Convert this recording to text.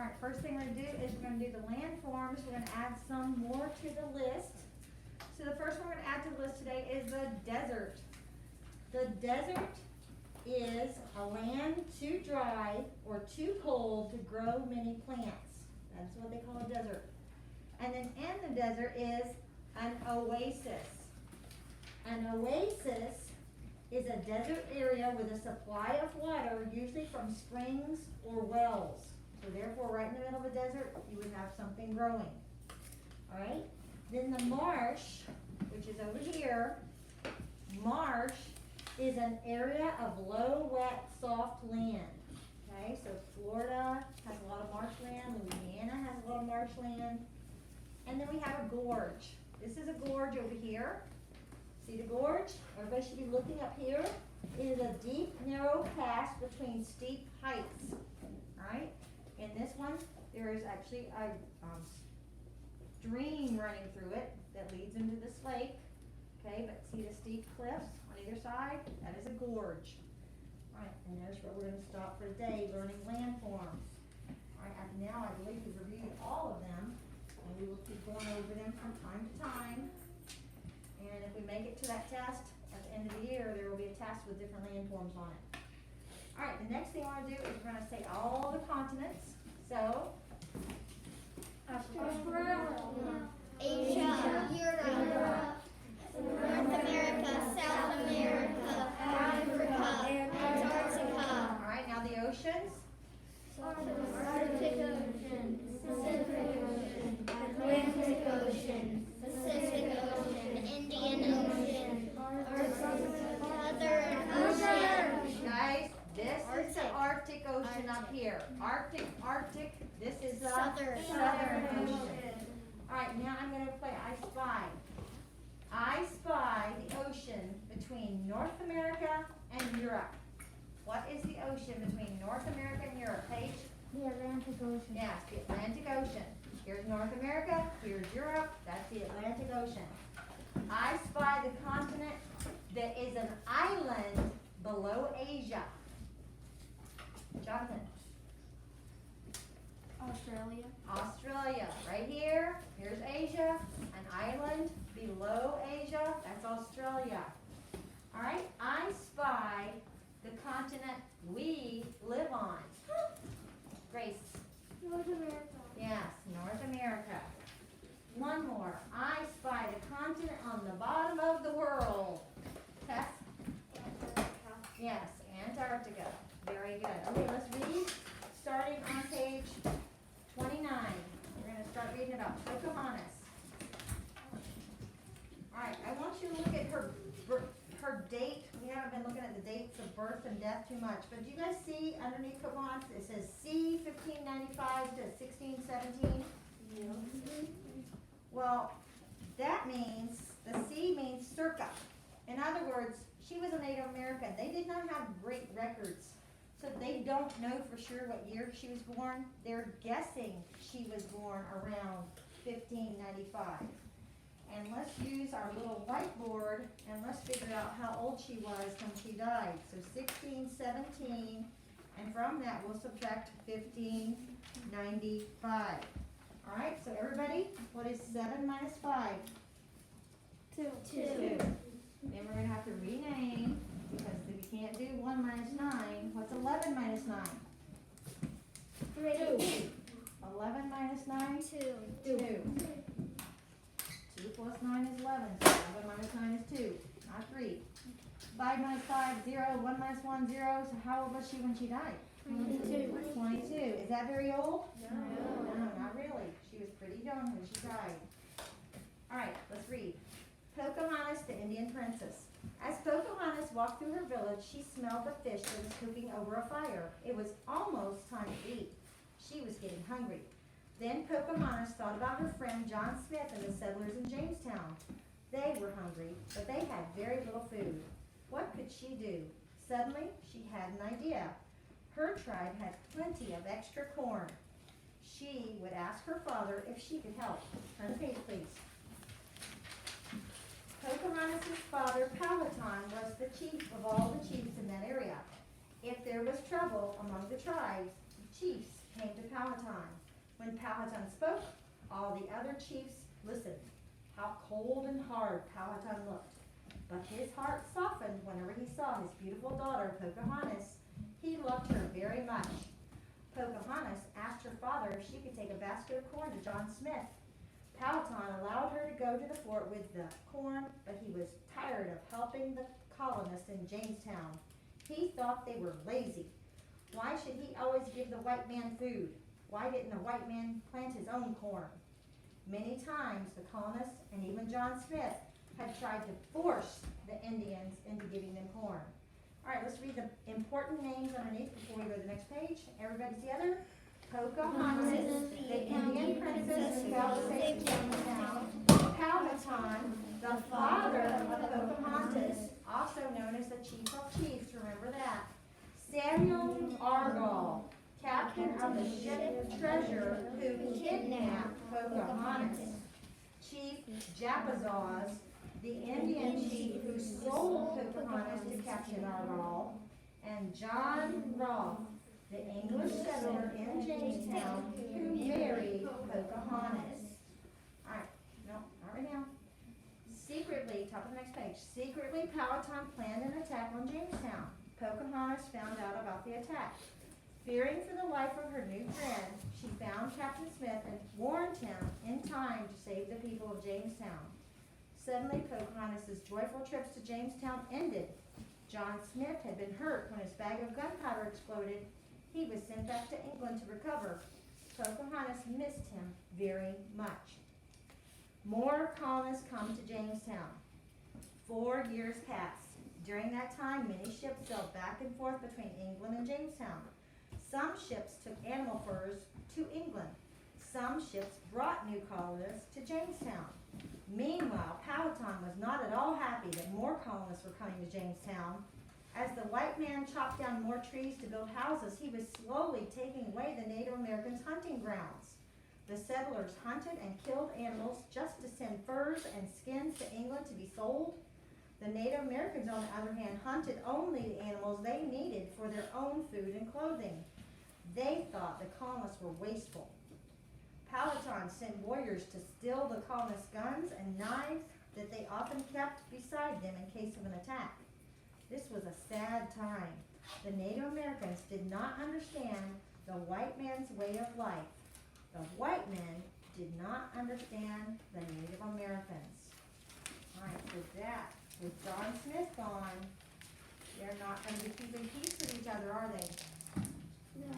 Alright, first thing we're gonna do is we're gonna do the landforms. We're gonna add some more to the list. So the first one we're gonna add to the list today is the desert. The desert is a land too dry or too cold to grow many plants. That's what they call a desert. And then in the desert is an oasis. An oasis is a desert area with a supply of water, usually from springs or wells. So therefore, right in the middle of a desert, you would have something growing. Alright? Then the marsh, which is over here, marsh is an area of low, wet, soft land. Okay, so Florida has a lot of marshland, Louisiana has a lot of marshland. And then we have a gorge. This is a gorge over here. See the gorge? Everybody should be looking up here. It is a deep, narrow pass between steep heights. Alright? In this one, there is actually a stream running through it that leads into this lake. Okay, but see the steep cliffs on either side? That is a gorge. Alright, and there's where we're going to stop for today, learning landforms. Alright, now I believe we've reviewed all of them, and we will keep going over them from time to time. And if we make it to that test at the end of the year, there will be a test with different landforms on it. Alright, the next thing I want to do is we're going to say all the continents. So, Australia, Asia, Europe, North America, South America, Africa, Antarctica. Alright, now the oceans. Arctic Ocean, Pacific Ocean, Atlantic Ocean, Pacific Ocean, Indian Ocean, Southern Ocean. Guys, this is the Arctic Ocean up here. Arctic, this is the Southern Ocean. Alright, now I'm going to play I Spy. I spy the ocean between North America and Europe. What is the ocean between North America and Europe, Paige? The Atlantic Ocean. Yes, the Atlantic Ocean. Here's North America, here's Europe, that's the Atlantic Ocean. I spy the continent that is an island below Asia. Jonathan. Australia, right here. Here's Asia, an island below Asia, that's Australia. Alright, I spy the continent we live on. Grace. North America. Yes, North America. One more. I spy the continent on the bottom of the world. Tess? Yes, Antarctica. Very good. Okay, let's read. Starting on page 29. We're going to start reading about Pocahontas. Alright, I want you to look at her date. We haven't been looking at the dates of birth and death too much, but do you guys see underneath Pocahontas it says C 1595 to 1617? Yeah. Well, that means, the C means circa. In other words, she was a Native American. They did not have great records, so they don't know for sure what year she was born. They're guessing she was born around 1595. And let's use our little whiteboard and let's figure out how old she was when she died. So 1617, and from that we'll subtract 1595. All right, so everybody, what is 7 minus 5? 2. 2. Then we're going to have to rename, because we can't do 1 minus 9. What's 11 minus 9? 3. 11 minus 9? 2. 2. 2 plus 9 is 11, so 11 minus 9 is 2, not 3. 5 minus 5, 0, 1 minus 1, 0, so how old was she when she died? 22. 22. Is that very old? No. No, not really. She was pretty young when she died. Alright, let's read. Pocahontas, the Indian princess. As Pocahontas walked through her village, she smelled the fish that was cooking over a fire. It was almost time to eat. She was getting hungry. Then Pocahontas thought about her friend John Smith and the settlers in Jamestown. They were hungry, but they had very little food. What could she do? Suddenly, she had an idea. Her tribe had plenty of extra corn. She would ask her father if she could help. Turn the page, please. Pocahontas' father, Powhatan, was the chief of all the chiefs in that area. If there was trouble among the tribes, the chiefs came to Powhatan. When Powhatan spoke, all the other chiefs listened. How cold and hard Powhatan looked. But his heart softened whenever he saw his beautiful daughter, Pocahontas. He loved her very much. Pocahontas asked her father if she could take a basket of corn to John Smith. Powhatan allowed her to go to the fort with the corn, but he was tired of helping the colonists in Jamestown. He thought they were lazy. Why should he always give the white man food? Why didn't the white man plant his own corn? Many times the colonists and even John Smith had tried to force the Indians into giving them corn. All right, let's read the important names underneath before we go to the next page. Everybody together. Pocahontas, the Indian princess who helped save Jamestown. Powhatan, the father of Pocahontas, also known as the Chief of Chiefs, remember that. Samuel Argall, captain of the ship Treasure, who kidnapped Pocahontas. Chief Japazaws, the Indian chief who sold Pocahontas to Captain Argall. And John Rolfe, the English settler in Jamestown who married Pocahontas. All right, no, not right now. Secretly, top of the next page, secretly Powhatan planned an attack on Jamestown. Pocahontas found out about the attack. Fearing for the life of her new friend, she found Captain Smith and warned him in time to save the people of Jamestown. Suddenly, Pocahontas' joyful trips to Jamestown ended. John Smith had been hurt when his bag of gunpowder exploded. He was sent back to England to recover. Pocahontas missed him very much. More colonists come to Jamestown. 4 years passed. During that time, many ships sailed back and forth between England and Jamestown. Some ships took animal furs to England. Some ships brought new colonists to Jamestown. Meanwhile, Powhatan was not at all happy that more colonists were coming to Jamestown. As the white man chopped down more trees to build houses, he was slowly taking away the Native Americans' hunting grounds. The settlers hunted and killed animals just to send furs and skins to England to be sold. The Native Americans, on the other hand, hunted only the animals they needed for their own food and clothing. They thought the colonists were wasteful. Powhatan sent warriors to steal the colonists' guns and knives that they often kept beside them in case of an attack. This was a sad time. The Native Americans did not understand the white man's way of life. The white men did not understand the Native Americans. All right, with that, with John Smith gone, they're not going to be keeping peace with each other, are they? No.